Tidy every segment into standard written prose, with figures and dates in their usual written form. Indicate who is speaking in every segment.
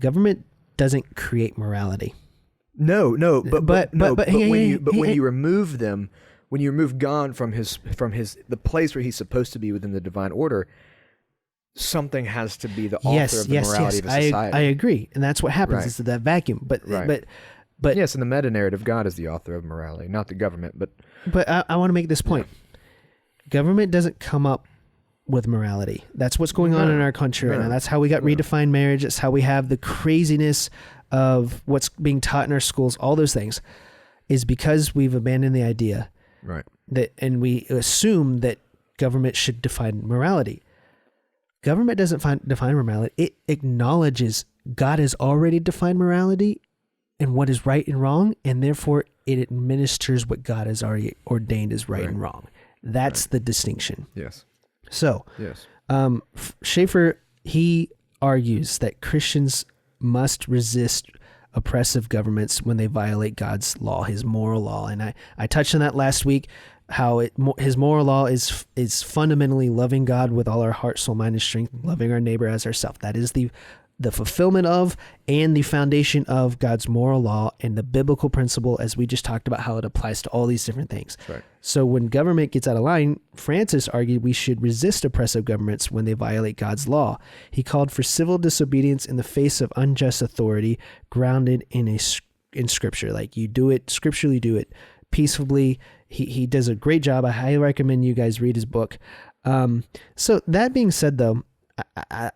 Speaker 1: Government doesn't create morality.
Speaker 2: No, but when
Speaker 1: hey,
Speaker 2: you remove them, when you remove God from the place where he's supposed to be within the divine order, something has to be the author of the morality of a society.
Speaker 1: I agree, and that's what happens.
Speaker 2: Right.
Speaker 1: Is that vacuum. But
Speaker 2: yes, in the meta narrative, God is the author of morality, not the government.
Speaker 1: But I want to make this point. Government doesn't come up with morality. That's what's going on in our country right now. That's how we got redefined marriage. That's how we have the craziness of what's being taught in our schools. All those things is because we've abandoned the idea,
Speaker 2: right?
Speaker 1: And we assume that government should define morality. Government doesn't define morality. It acknowledges God has already defined morality and what is right and wrong, and therefore it administers what God has already ordained as right and wrong. That's the distinction.
Speaker 2: Yes.
Speaker 1: So,
Speaker 2: yes.
Speaker 1: Schaeffer, he argues that Christians must resist oppressive governments when they violate God's law, his moral law. And I touched on that last week, how his moral law is fundamentally loving God with all our heart, soul, mind, and strength, loving our neighbor as ourselves. That is the fulfillment of and the foundation of God's moral law and the biblical principle, as we just talked about how it applies to all these different things.
Speaker 2: Right.
Speaker 1: So when government gets out of line, Francis argued we should resist oppressive governments when they violate God's law. He called for civil disobedience in the face of unjust authority grounded in Scripture. Like, you do it scripturally, do it peaceably. He does a great job. I highly recommend you guys read his book. So that being said, though,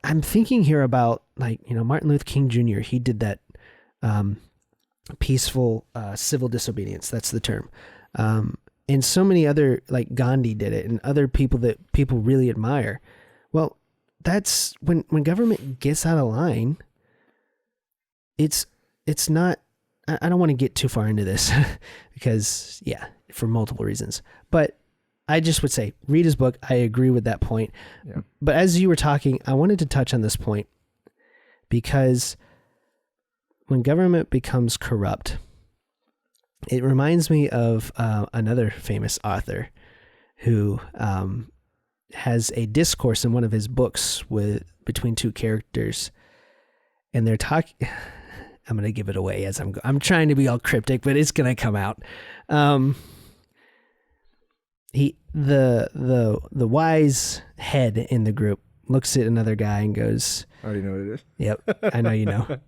Speaker 1: I'm thinking here about, Martin Luther King Jr. He did that peaceful civil disobedience. That's the term. And so many other, like Gandhi did it, and other people that people really admire. Well, that's when government gets out of line. It's not. I don't want to get too far into this because, for multiple reasons. But I just would say, read his book. I agree with that point. Yeah. But as you were talking, I wanted to touch on this point because when government becomes corrupt, it reminds me of another famous author who has a discourse in one of his books between two characters, and they're talking. I'm going to give it away as I'm trying to be all cryptic, but it's going to come out. The wise head in the group looks at another guy and goes,
Speaker 2: I already know what it is.
Speaker 1: Yep, I know you know.